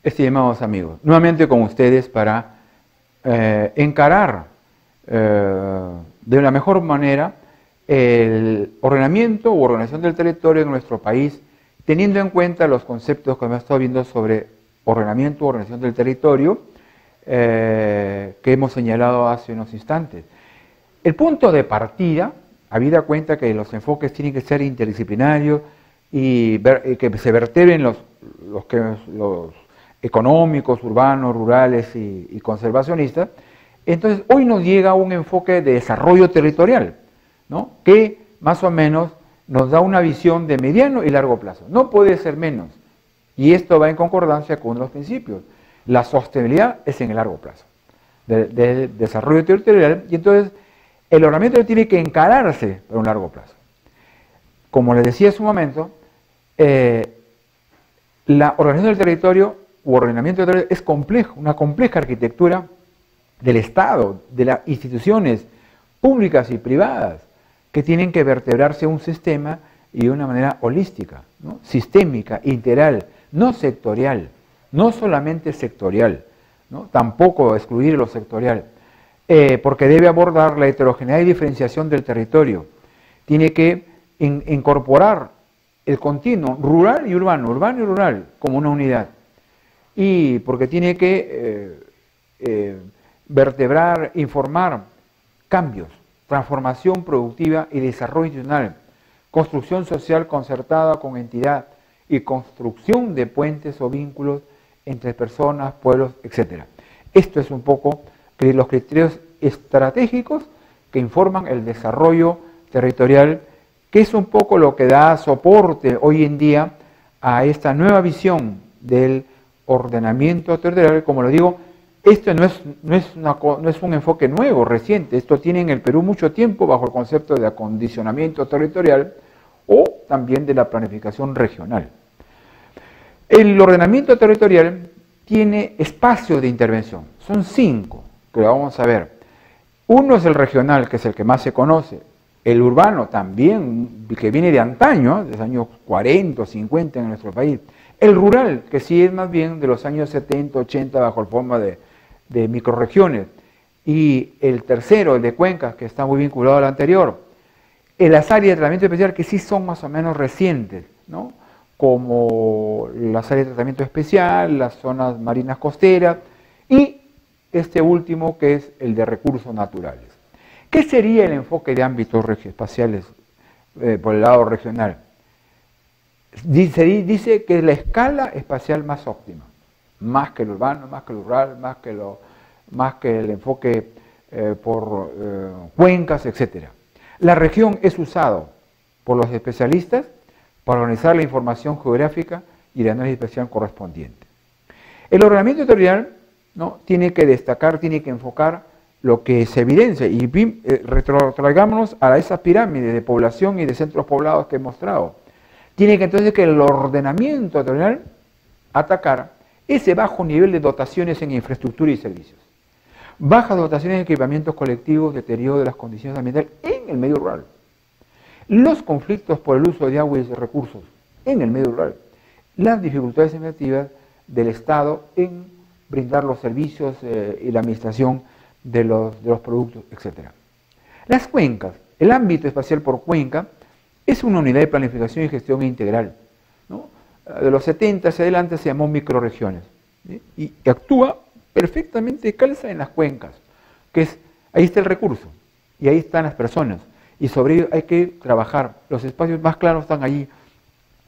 Estimados amigos, nuevamente con ustedes para encarar de la mejor manera el ordenamiento u organización del territorio en nuestro país, teniendo en cuenta los conceptos que hemos estado viendo sobre ordenamiento u organización del territorio que hemos señalado hace unos instantes. El punto de partida, habida cuenta que los enfoques tienen que ser interdisciplinarios y que se vertebren los económicos, urbanos, rurales y conservacionistas, entonces hoy nos llega un enfoque de desarrollo territorial, ¿no?, que más o menos nos da una visión de mediano y largo plazo. No puede ser menos. Y esto va en concordancia con los principios. La sostenibilidad es en el largo plazo del desarrollo territorial, y entonces el ordenamiento tiene que encararse por un largo plazo. Como les decía hace un momento, la organización del territorio u ordenamiento del territorio es complejo, una compleja arquitectura del Estado, de las instituciones públicas y privadas, que tienen que vertebrarse un sistema y de una manera holística, ¿no?, sistémica, integral, no sectorial, no solamente sectorial, ¿no?, tampoco excluir lo sectorial, porque debe abordar la heterogeneidad y diferenciación del territorio. Tiene que incorporar el continuo rural y rural como una unidad. Y porque tiene que vertebrar, informar cambios, transformación productiva y desarrollo institucional, construcción social concertada con entidad y construcción de puentes o vínculos entre personas, pueblos, etc. Esto es un poco los criterios estratégicos que informan el desarrollo territorial, que es un poco lo que da soporte hoy en día a esta nueva visión del ordenamiento territorial. Como lo digo, esto no es un enfoque nuevo, reciente. Esto tiene en el Perú mucho tiempo bajo el concepto de acondicionamiento territorial o también de la planificación regional. El ordenamiento territorial tiene espacios de intervención. Son 5 que vamos a ver. Uno es el regional, que es el que más se conoce. El urbano también, que viene de antaño, de los años 40 o 50 en nuestro país. El rural, que sí es más bien de los años 70, 80, bajo forma de microrregiones. Y el tercero, el de cuencas, que está muy vinculado al anterior. Las áreas de tratamiento especial, que sí son más o menos recientes, ¿no?, como las áreas de tratamiento especial, las zonas marinas costeras, y este último, que es el de recursos naturales. ¿Qué sería el enfoque de ámbitos espaciales por el lado regional? Dice que es la escala espacial más óptima, más que el urbano, más que el rural, más que el enfoque por cuencas, etc. La región es usado por los especialistas para organizar la información geográfica y el análisis espacial correspondiente. El ordenamiento territorial, ¿no?, tiene que destacar, tiene que enfocar lo que se evidencia, y retrotraigámonos a esas pirámides de población y de centros poblados que he mostrado. Tiene que entonces que el ordenamiento territorial atacar ese bajo nivel de dotaciones en infraestructura y servicios, bajas dotaciones en equipamientos colectivos, deterioro de las condiciones ambientales en el medio rural, los conflictos por el uso de agua y de recursos en el medio rural, las dificultades administrativas del Estado en brindar los servicios y la administración de los productos, etc. Las cuencas, el ámbito espacial por cuenca, es una unidad de planificación y gestión integral, ¿no? De los 70 hacia adelante se llamó microrregiones, ¿sí?, y actúa perfectamente, calza en las cuencas, que es, ahí está el recurso, y ahí están las personas, y sobre ello hay que trabajar. Los espacios más claros están allí,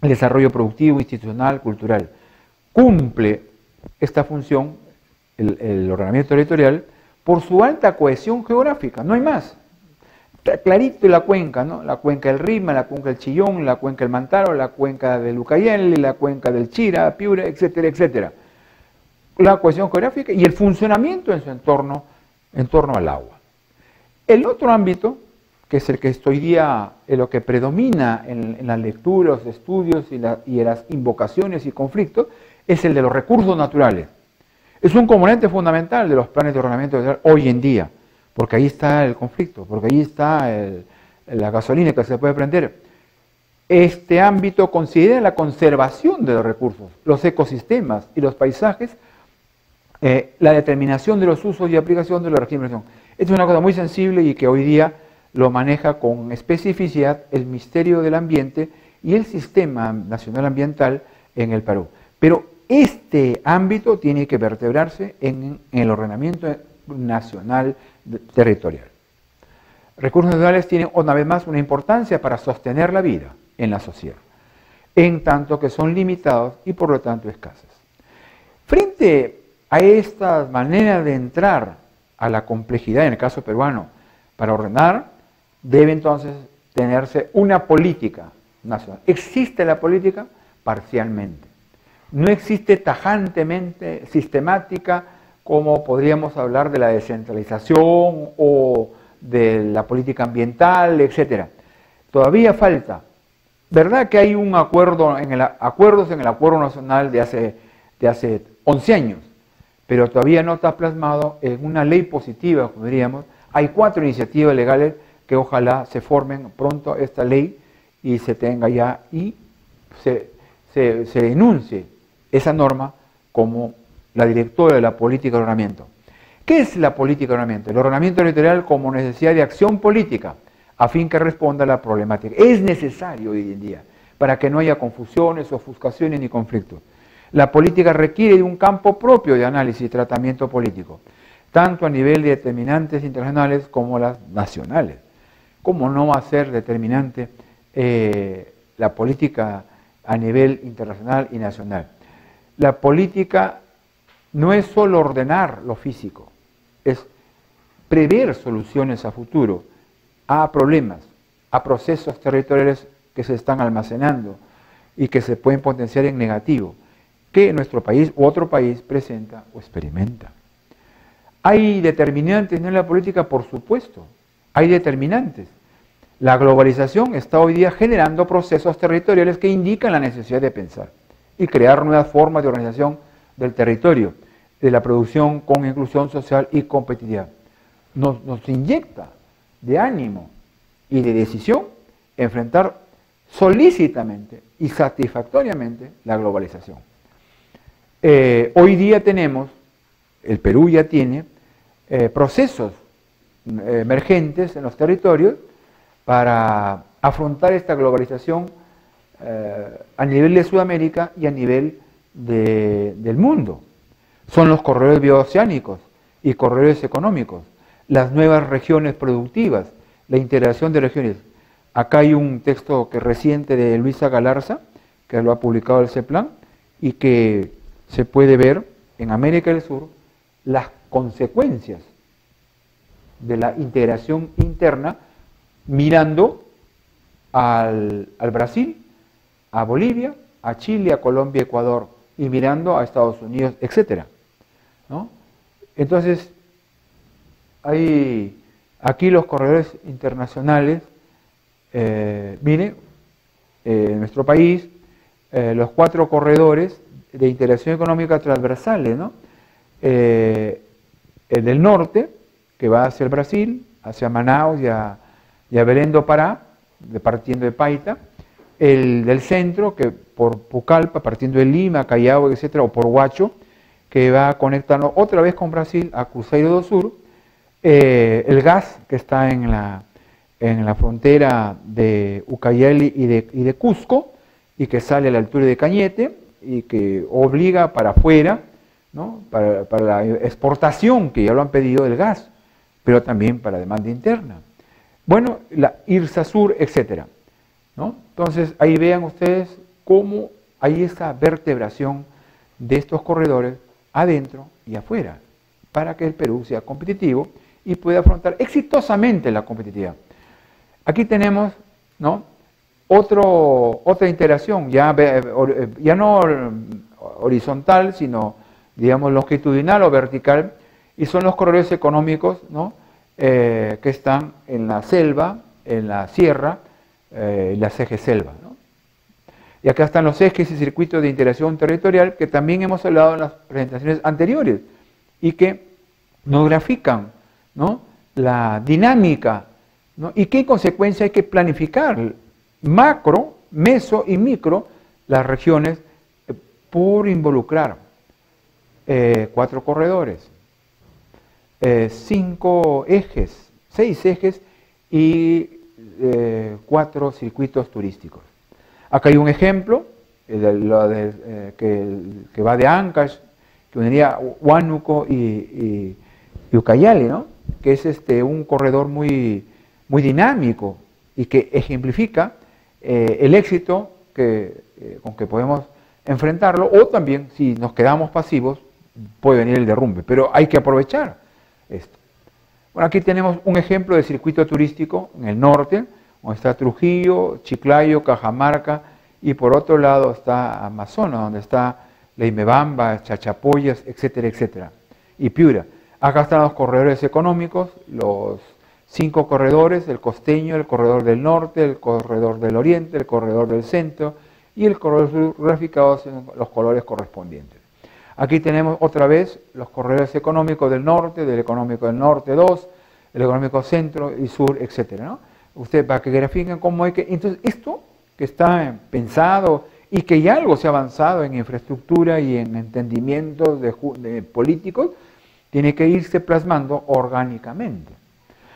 el desarrollo productivo, institucional, cultural. Cumple esta función, el ordenamiento territorial, por su alta cohesión geográfica, no hay más. Está clarito la cuenca, ¿no?, la cuenca del Ritma, la cuenca del Chillón, la cuenca del Mantaro, la cuenca del Ucayali, la cuenca del Chira, Piura, etcétera, etcétera. La cohesión geográfica y el funcionamiento en su entorno al agua. El otro ámbito, que es el que hoy día es lo que predomina en las lecturas, los estudios y las invocaciones y conflictos, es el de los recursos naturales. Es un componente fundamental de los planes de ordenamiento territorial hoy en día, porque ahí está el conflicto, porque ahí está la gasolina que se puede prender. Este ámbito considera la conservación de los recursos, los ecosistemas y los paisajes, la determinación de los usos y aplicación de los regímenes de acción. Esta es una cosa muy sensible y que hoy día lo maneja con especificidad el Ministerio del Ambiente y el Sistema Nacional Ambiental en el Perú. Pero este ámbito tiene que vertebrarse en el ordenamiento nacional territorial. Recursos naturales tienen una vez más una importancia para sostener la vida en la sociedad, en tanto que son limitados y por lo tanto escasos. Frente a estas maneras de entrar a la complejidad, en el caso peruano, para ordenar, debe entonces tenerse una política nacional. ¿Existe la política? Parcialmente. No existe tajantemente, sistemática, como podríamos hablar de la descentralización o de la política ambiental, etc. Todavía falta. ¿Verdad que hay un acuerdos en el Acuerdo Nacional de hace 11 años? Pero todavía no está plasmado en una ley positiva, como diríamos. Hay 4 iniciativas legales que ojalá se formen pronto esta ley y se tenga ya y se enuncie esa norma como la directora de la política de ordenamiento. ¿Qué es la política de ordenamiento? El ordenamiento territorial como necesidad de acción política a fin que responda a la problemática. Es necesario hoy en día para que no haya confusiones, ofuscaciones ni conflictos. La política requiere de un campo propio de análisis y tratamiento político, tanto a nivel de determinantes internacionales como las nacionales. ¿Cómo no va a ser determinante la política a nivel internacional y nacional? La política no es solo ordenar lo físico, es prever soluciones a futuro, a problemas, a procesos territoriales que se están almacenando y que se pueden potenciar en negativo, que nuestro país u otro país presenta o experimenta. ¿Hay determinantes en la política? Por supuesto, hay determinantes. La globalización está hoy día generando procesos territoriales que indican la necesidad de pensar y crear nuevas formas de organización del territorio, de la producción con inclusión social y competitividad. Nos inyecta de ánimo y de decisión enfrentar solícitamente y satisfactoriamente la globalización. Hoy día tenemos, el Perú ya tiene procesos emergentes en los territorios para afrontar esta globalización a nivel de Sudamérica y a nivel del mundo. Son los corredores bioceánicos y corredores económicos, las nuevas regiones productivas, la integración de regiones. Acá hay un texto reciente de Luisa Galarza, que lo ha publicado el CEPLAN, y que se puede ver en América del Sur las consecuencias de la integración interna mirando al Brasil, a Bolivia, a Chile, a Colombia, Ecuador, y mirando a Estados Unidos, etc. ¿No? Entonces, hay aquí los corredores internacionales, en nuestro país, los 4 corredores de integración económica transversales, ¿no? El del norte, que va hacia el Brasil, hacia Manaus y a Belém do Pará, partiendo de Paita; el del centro, que por Pucallpa, partiendo de Lima, Callao, etc., o por Huacho, que va conectando otra vez con Brasil a Cruzeiro do Sur; el gas, que está en la frontera de Ucayali y de Cusco, y que sale a la altura de Cañete, y que obliga para afuera, ¿no? para la exportación, que ya lo han pedido, del gas, pero también para demanda interna. Bueno, la IRSA Sur, etc. ¿no? Entonces, ahí vean ustedes cómo hay esa vertebración de estos corredores adentro y afuera, para que el Perú sea competitivo y pueda afrontar exitosamente la competitividad. Aquí tenemos, ¿no?, otra integración, ya no horizontal, sino, digamos, longitudinal o vertical, y son los corredores económicos, ¿no?, que están en la selva, en la sierra, y las ejes selva, ¿no? Y acá están los ejes y circuitos de integración territorial, que también hemos hablado en las presentaciones anteriores, y que nos grafican, ¿no?, la dinámica, ¿no?, y qué consecuencia hay que planificar macro, meso y micro, las regiones por involucrar 4 corredores, 5 ejes, 6 ejes y 4 circuitos turísticos. Acá hay un ejemplo, que va de Ancash, que uniría Huánuco y Ucayali, ¿no? Que es un corredor muy dinámico y que ejemplifica el éxito con que podemos enfrentarlo, o también si nos quedamos pasivos puede venir el derrumbe, pero hay que aprovechar esto. Bueno, aquí tenemos un ejemplo de circuito turístico en el norte, donde está Trujillo, Chiclayo, Cajamarca, y por otro lado está Amazonas, donde está Leimebamba, Chachapoyas, etcétera, etcétera, y Piura. Acá están los corredores económicos, los 5 corredores, el costeño, el corredor del norte, el corredor del oriente, el corredor del centro y el corredor sur, graficados en los colores correspondientes. Aquí tenemos otra vez los corredores económicos del norte 2, el económico centro y sur, etcétera, ¿no? Ustedes para que grafiquen cómo hay que... Entonces, esto que está pensado y que ya algo se ha avanzado en infraestructura y en entendimientos de políticos, tiene que irse plasmando orgánicamente.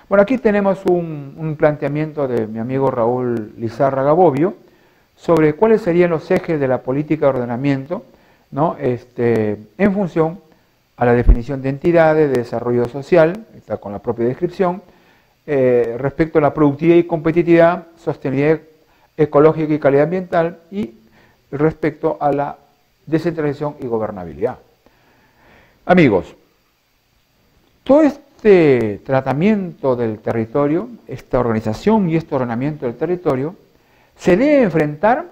Bueno, aquí tenemos un planteamiento de mi amigo Raúl Lizárraga Bobbio sobre cuáles serían los ejes de la política de ordenamiento, ¿no? En función a la definición de entidades, de desarrollo social, está con la propia descripción, respecto a la productividad y competitividad, sostenibilidad ecológica y calidad ambiental, y respecto a la descentralización y gobernabilidad. Amigos, todo este tratamiento del territorio, esta organización y este ordenamiento del territorio, se debe enfrentar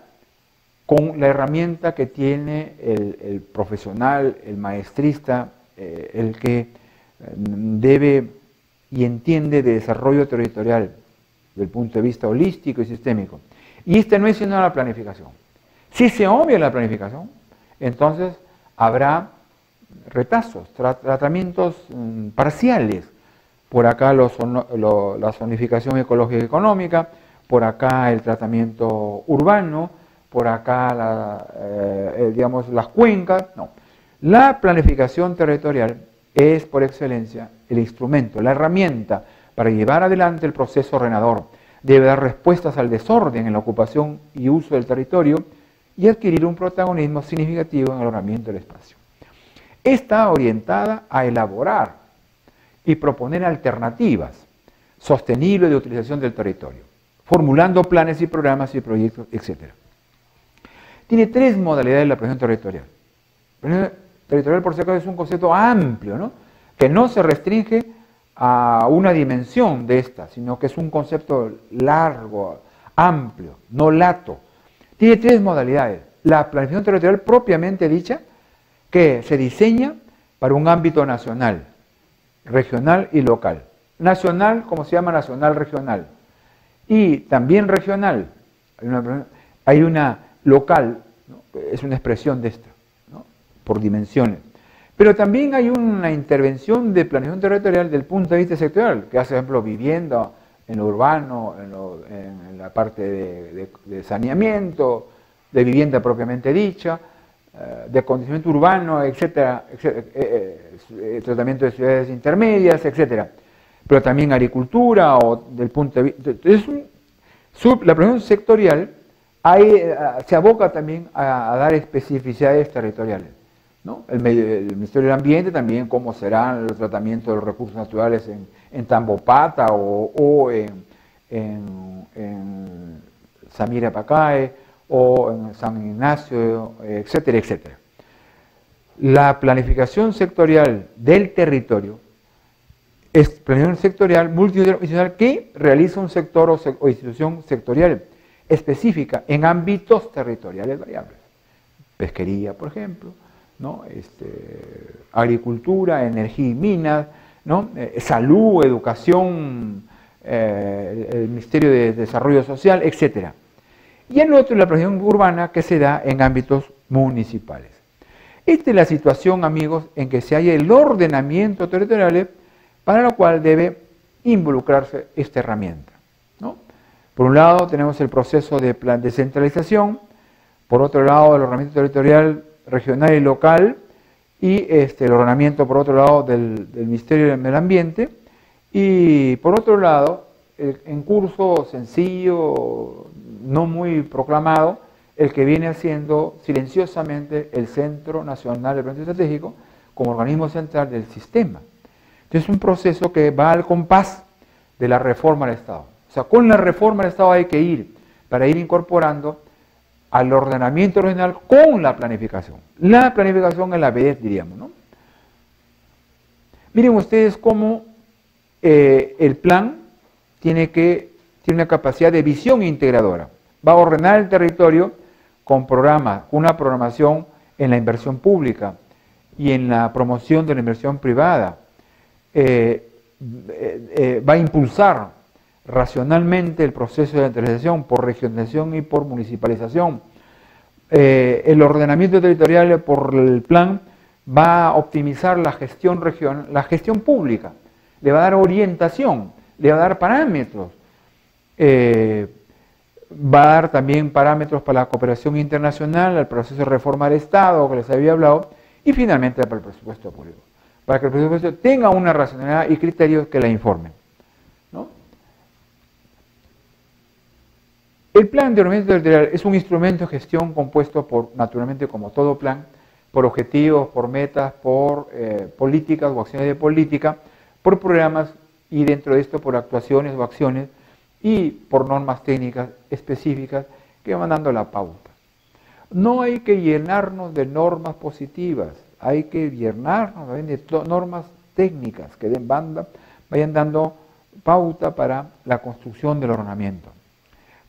con la herramienta que tiene el profesional, el maestrista, el que debe y entiende de desarrollo territorial desde el punto de vista holístico y sistémico. Y no es sino la planificación. Si se obvia la planificación, entonces habrá retazos, tratamientos parciales. Por acá la zonificación ecológica y económica, por acá el tratamiento urbano, por acá digamos, las cuencas. No. La planificación territorial es por excelencia el instrumento, la herramienta para llevar adelante el proceso ordenador. Debe dar respuestas al desorden en la ocupación y uso del territorio y adquirir un protagonismo significativo en el ordenamiento del espacio. Está orientada a elaborar y proponer alternativas sostenibles de utilización del territorio, formulando planes y programas y proyectos, etc. Tiene 3 modalidades la planificación territorial. La planificación territorial, por si acaso, es un concepto amplio, ¿no? Que no se restringe a una dimensión de esta, sino que es un concepto largo, amplio, no lato. Tiene 3 modalidades. La planificación territorial propiamente dicha, que se diseña para un ámbito nacional, regional y local. Nacional, como se llama nacional regional. Y también regional. Hay una local, ¿no? Es una expresión de esta, ¿no? Por dimensiones. Pero también hay una intervención de planificación territorial del punto de vista sectorial, que hace, por ejemplo, vivienda en lo urbano, en la parte de saneamiento, de vivienda propiamente dicha, de acondicionamiento urbano, etcétera, tratamiento de ciudades intermedias, etcétera. Pero también agricultura, o del punto de vista... la planificación sectorial se aboca también a dar especificidades territoriales, ¿no? El Ministerio del Ambiente también, cómo serán los tratamientos de los recursos naturales en Tambopata o en Samira Pacay o en San Ignacio, etcétera, etcétera. La planificación sectorial del territorio es planificación sectorial multidimensional que realiza un sector o institución sectorial específica en ámbitos territoriales variables. Pesquería, por ejemplo, ¿no? Agricultura, energía y minas, ¿no? Salud, educación, el Ministerio de Desarrollo Social, etc. Y el otro es la planificación urbana que se da en ámbitos municipales. Esta es la situación, amigos, en que se halla el ordenamiento territorial, para lo cual debe involucrarse esta herramienta, ¿no? Por un lado tenemos el proceso de plan de descentralización, por otro lado el ordenamiento territorial regional y local, y el ordenamiento por otro lado del Ministerio del Medio Ambiente, y por otro lado, en curso sencillo, no muy proclamado, el que viene haciendo silenciosamente el Centro Nacional de Planeamiento Estratégico como organismo central del sistema. Entonces es un proceso que va al compás de la reforma del Estado. O sea, con la reforma del Estado hay que ir para ir incorporando al ordenamiento regional con la planificación. La planificación es la BES, diríamos, ¿no? Miren ustedes cómo el plan tiene una capacidad de visión integradora. Va a ordenar el territorio con programas, una programación en la inversión pública y en la promoción de la inversión privada. Va a impulsar racionalmente el proceso de descentralización por regionalización y por municipalización. El ordenamiento territorial por el plan va a optimizar la gestión regional, la gestión pública, le va a dar orientación, le va a dar parámetros, va a dar también parámetros para la cooperación internacional, el proceso de reforma del Estado que les había hablado, y finalmente para el presupuesto público, para que el presupuesto tenga una racionalidad y criterios que la informen, ¿no? El plan de ordenamiento territorial es un instrumento de gestión compuesto por, naturalmente como todo plan, por objetivos, por metas, por políticas o acciones de política, por programas y dentro de esto por actuaciones o acciones y por normas técnicas específicas que van dando la pauta. No hay que llenarnos de normas positivas, hay que llenarnos de normas técnicas que vayan dando pauta para la construcción del ordenamiento.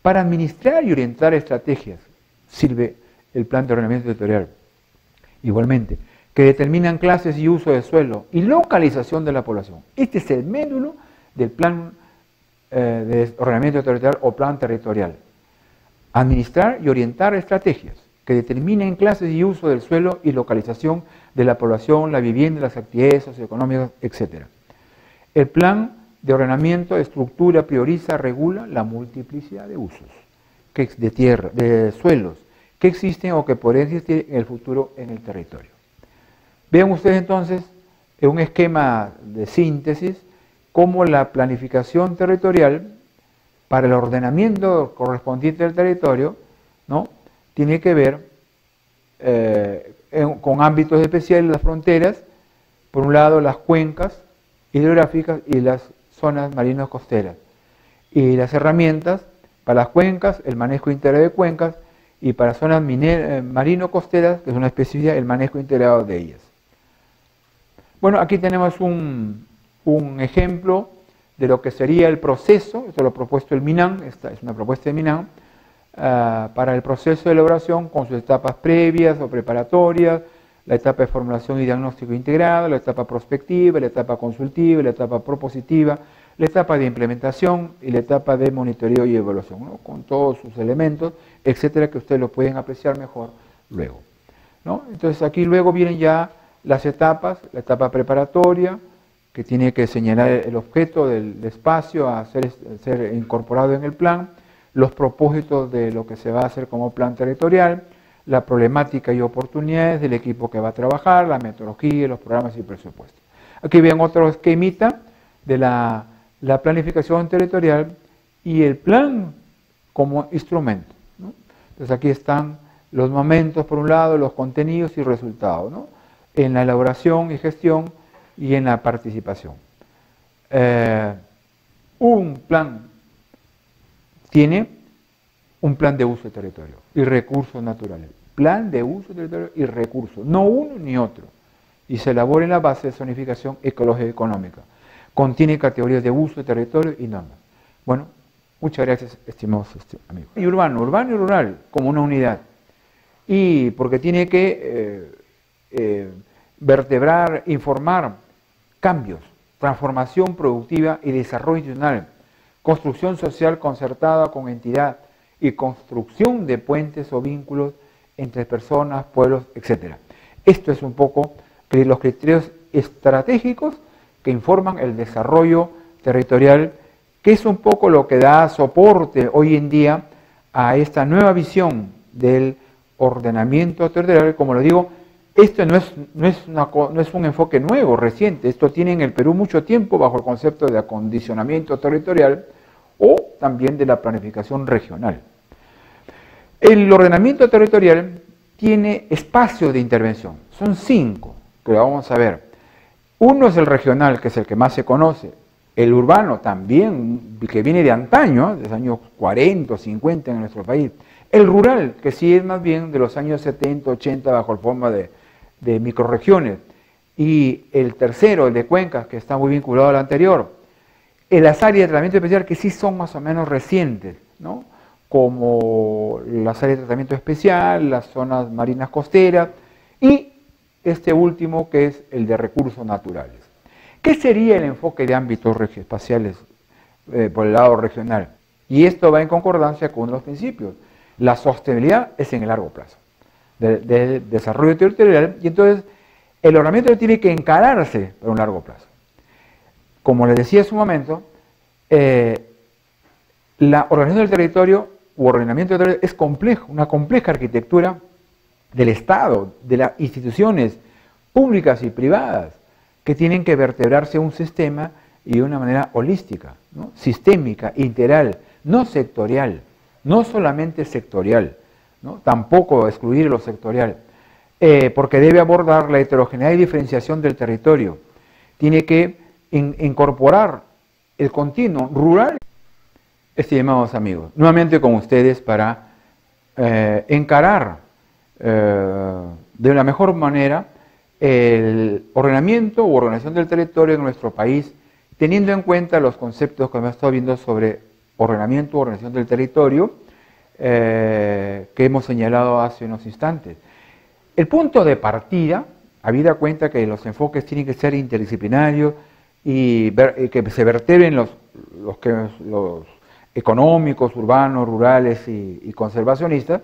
Para administrar y orientar estrategias sirve el plan de ordenamiento territorial. Igualmente, que determinan clases y uso de suelo y localización de la población. Este es el médulo del plan de ordenamiento territorial o plan territorial. Administrar y orientar estrategias que determinen clases y uso del suelo y localización de la población, la vivienda, las actividades socioeconómicas, etc. El plan de ordenamiento estructura, prioriza, regula la multiplicidad de usos de tierra, de suelos que existen o que podrían existir en el futuro en el territorio. Vean ustedes entonces en un esquema de síntesis cómo la planificación territorial para el ordenamiento correspondiente del territorio, ¿no?, tiene que ver con ámbitos especiales, las fronteras, por un lado las cuencas hidrográficas y las zonas marinos costeras, y las herramientas para las cuencas, el manejo integrado de cuencas, y para zonas marino-costeras, que es una especificidad, el manejo integrado de ellas. Bueno, aquí tenemos un ejemplo de lo que sería el proceso, esto lo ha propuesto el MINAM, esta es una propuesta de MINAM, para el proceso de elaboración con sus etapas previas o preparatorias, la etapa de formulación y diagnóstico integrado, la etapa prospectiva, la etapa consultiva, la etapa propositiva, la etapa de implementación y la etapa de monitoreo y evaluación, ¿no?, con todos sus elementos, etcétera, que ustedes lo pueden apreciar mejor luego, ¿no? Entonces aquí luego vienen ya las etapas, la etapa preparatoria, que tiene que señalar el objeto del espacio a ser incorporado en el plan, los propósitos de lo que se va a hacer como plan territorial, la problemática y oportunidades del equipo que va a trabajar, la metodología, los programas y presupuestos. Aquí ven otro esquemita de la planificación territorial y el plan como instrumento, ¿no? Entonces aquí están los momentos por un lado, los contenidos y resultados, ¿no?, en la elaboración y gestión y en la participación. Un plan tiene un plan de uso de territorio y recursos naturales. Plan de uso de territorio y recursos, no uno ni otro. Y se elabora en la base de zonificación ecológica y económica. Contiene categorías de uso de territorio y normas. Bueno, muchas gracias, estimados amigos. Y urbano y rural como una unidad. Y porque tiene que vertebrar, informar cambios, transformación productiva y desarrollo institucional, construcción social concertada con entidad y construcción de puentes o vínculos entre personas, pueblos, etc. Esto es un poco los criterios estratégicos que informan el desarrollo territorial que es un poco lo que da soporte hoy en día a esta nueva visión del ordenamiento territorial. Como lo digo, esto no es un enfoque nuevo, reciente. Esto tiene en el Perú mucho tiempo bajo el concepto de acondicionamiento territorial o también de la planificación regional. El ordenamiento territorial tiene espacios de intervención. Son 5 que lo vamos a ver. Uno es el regional, que es el que más se conoce. El urbano también, que viene de antaño, de los años 40 o 50 en nuestro país. El rural, que sí es más bien de los años 70, 80, bajo forma de microrregiones. Y el tercero, el de cuencas, que está muy vinculado al anterior. Las áreas de tratamiento especial, que sí son más o menos recientes, ¿no? Como las áreas de tratamiento especial, las zonas marinas costeras y este último que es el de recursos naturales. ¿Qué sería el enfoque de ámbitos espaciales por el lado regional? Y esto va en concordancia con uno de los principios. La sostenibilidad es en el largo plazo del desarrollo territorial, y entonces el ordenamiento tiene que encararse por un largo plazo. Como les decía hace un momento, la organización del territorio u ordenamiento del territorio es complejo, una compleja arquitectura del Estado, de las instituciones públicas y privadas, que tienen que vertebrarse un sistema y de una manera holística, ¿no? Sistémica, integral, no sectorial, no solamente sectorial, ¿no? Tampoco excluir lo sectorial, porque debe abordar la heterogeneidad y diferenciación del territorio. Tiene que incorporar el continuo rural. Estimados amigos, nuevamente con ustedes para encarar de la mejor manera el ordenamiento u organización del territorio en nuestro país, teniendo en cuenta los conceptos que hemos estado viendo sobre ordenamiento u organización del territorio que hemos señalado hace unos instantes. El punto de partida, habida cuenta que los enfoques tienen que ser interdisciplinarios y que se vertebren los económicos, urbanos, rurales y conservacionistas.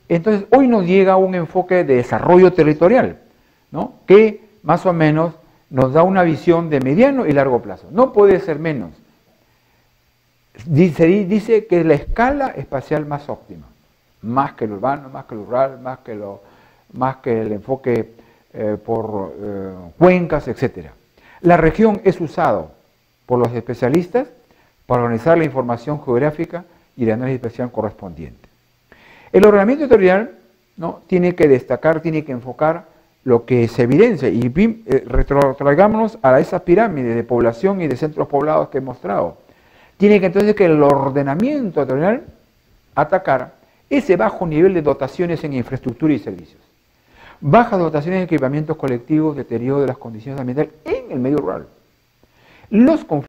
Entonces, hoy nos llega un enfoque de desarrollo territorial, ¿no? Que más o menos nos da una visión de mediano y largo plazo. No puede ser menos. Dice que es la escala espacial más óptima, más que el urbano, más que el rural, más que el enfoque por cuencas, etc. La región es usado por los especialistas para organizar la información geográfica y el análisis espacial correspondiente. El ordenamiento territorial, ¿no? Tiene que destacar, tiene que enfocar lo que se evidencia, y retrotraigámonos a esas pirámides de población y de centros poblados que he mostrado. Tiene que entonces que el ordenamiento territorial atacar ese bajo nivel de dotaciones en infraestructura y servicios. Bajas dotaciones en equipamientos colectivos, deterioro de las condiciones ambientales en el medio rural. Los conflictos